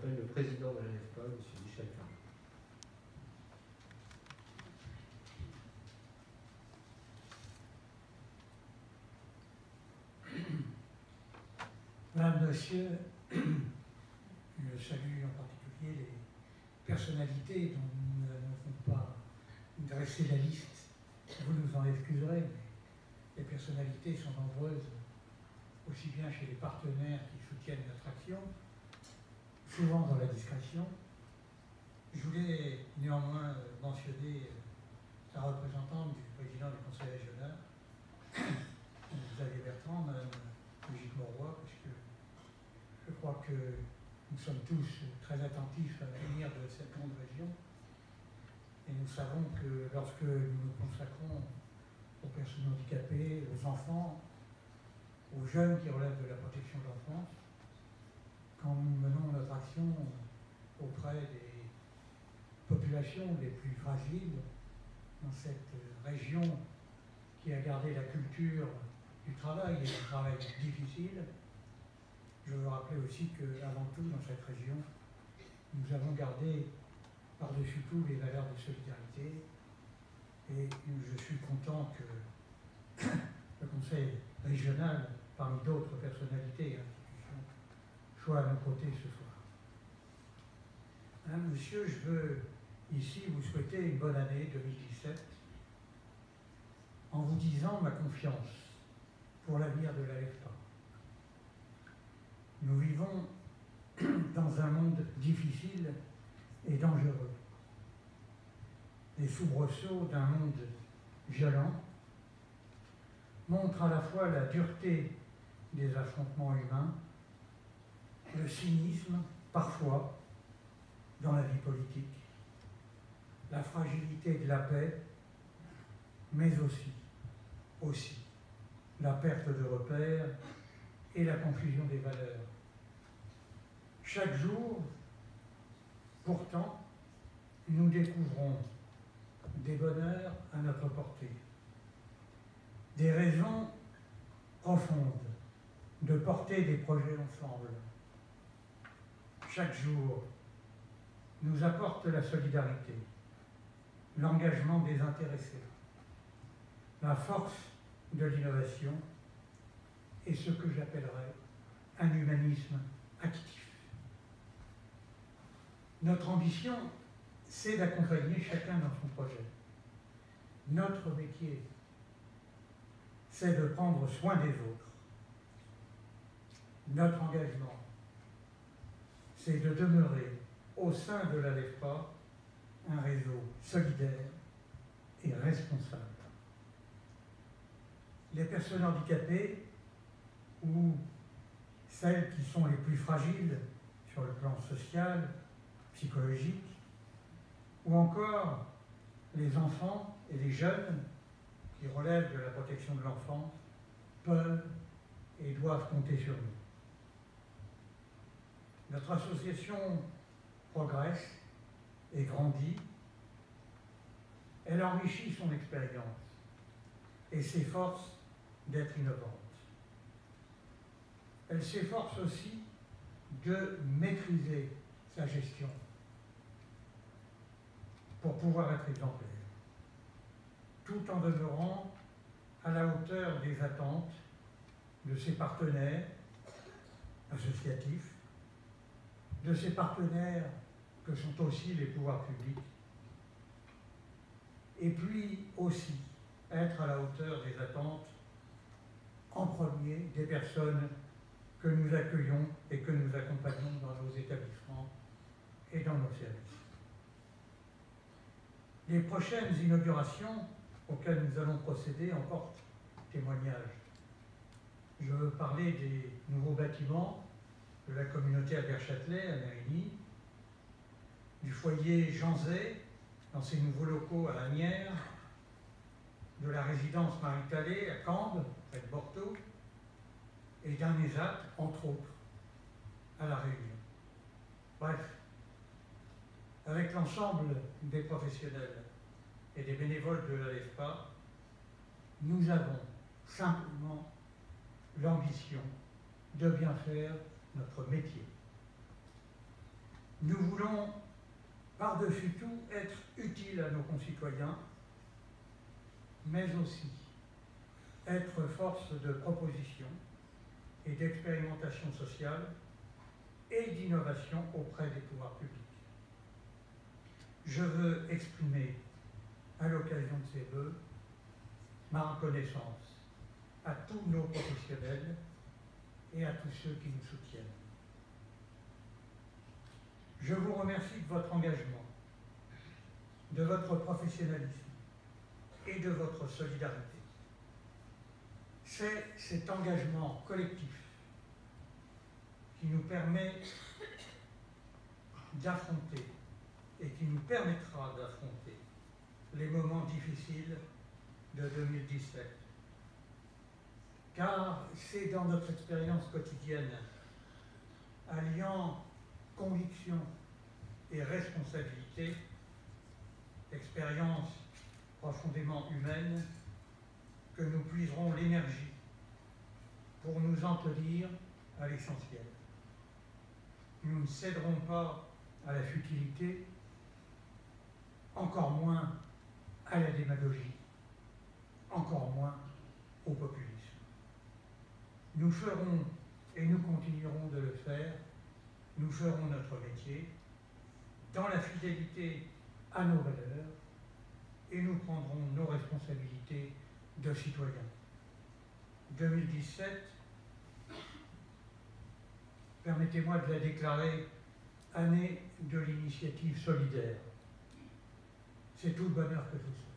j'appelle le président de la l'AFPA, M. Michel Carré. Madame, Monsieur, je salue en particulier les personnalités dont nous n'avons pas dressé la liste. Vous nous en excuserez, mais les personnalités sont nombreuses, aussi bien chez les partenaires qui soutiennent notre action, souvent dans la discrétion. Je voulais néanmoins mentionner la représentante du président du Conseil régional, Xavier Bertrand, Mme Brigitte Mauroy, parce que je crois que nous sommes tous très attentifs à l'avenir de cette grande région. Et nous savons que lorsque nous nous consacrons aux personnes handicapées, aux enfants, aux jeunes qui relèvent de la protection de l'enfance, quand nous menons notre action auprès des populations les plus fragiles dans cette région qui a gardé la culture du travail et du travail difficile, je veux rappeler aussi qu'avant tout, dans cette région, nous avons gardé par-dessus tout les valeurs de solidarité. Et je suis content que le Conseil régional, parmi d'autres personnalités et institutions, soit à nos côtés ce soir. Hein, monsieur, je veux ici vous souhaiter une bonne année 2017 en vous disant ma confiance pour l'avenir de la l'AFPA. Nous vivons dans un monde difficile et dangereux. Les soubresauts d'un monde violent montrent à la fois la dureté des affrontements humains, le cynisme, parfois, dans la vie politique, la fragilité de la paix, mais aussi la perte de repères et la confusion des valeurs. Chaque jour, pourtant, nous découvrons des bonheurs à notre portée, des raisons profondes de porter des projets ensemble. Chaque jour nous apporte la solidarité, l'engagement désintéressé, la force de l'innovation et ce que j'appellerais un humanisme actif. Notre ambition, c'est d'accompagner chacun dans son projet. Notre métier, c'est de prendre soin des autres. Notre engagement, c'est de demeurer au sein de la l'AFPA un réseau solidaire et responsable. Les personnes handicapées ou celles qui sont les plus fragiles sur le plan social, psychologique, ou encore les enfants et les jeunes qui relèvent de la protection de l'enfance peuvent et doivent compter sur nous. Notre association progresse et grandit. Elle enrichit son expérience et s'efforce d'être innovante. Elle s'efforce aussi de maîtriser sa gestion pour pouvoir être exemplaire, tout en demeurant à la hauteur des attentes de ses partenaires associatifs, de ses partenaires que sont aussi les pouvoirs publics, et puis aussi être à la hauteur des attentes en premier des personnes que nous accueillons et que nous accompagnons dans nos établissements et dans nos services. Les prochaines inaugurations auxquelles nous allons procéder en portent témoignage. Je veux parler des nouveaux bâtiments de la communauté Albert Châtelet à Mérigny, du foyer Jean Zay dans ses nouveaux locaux à Asnières, de la résidence Marie-Calais à Cambes, près de Bordeaux, et d'un ESAT, entre autres, à La Réunion. Bref, avec l'ensemble des professionnels et des bénévoles de la l'AFPA, nous avons simplement l'ambition de bien faire notre métier. Nous voulons, par-dessus tout, être utiles à nos concitoyens, mais aussi être force de proposition et d'expérimentation sociale et d'innovation auprès des pouvoirs publics. Je veux exprimer, à l'occasion de ces vœux, ma reconnaissance à tous nos professionnels et à tous ceux qui nous soutiennent. Je vous remercie de votre engagement, de votre professionnalisme et de votre solidarité. C'est cet engagement collectif qui nous permet d'affronter et qui nous permettra d'affronter les moments difficiles de 2017. Car c'est dans notre expérience quotidienne, alliant conviction et responsabilité, expérience profondément humaine, que nous puiserons l'énergie pour nous en tenir à l'essentiel. Nous ne céderons pas à la futilité, encore moins à la démagogie, encore moins au populisme. Nous ferons et nous continuerons de le faire, nous ferons notre métier dans la fidélité à nos valeurs et nous prendrons nos responsabilités de citoyens. 2017, permettez-moi de la déclarer année de l'initiative solidaire. C'est tout le bonheur que je vous souhaite.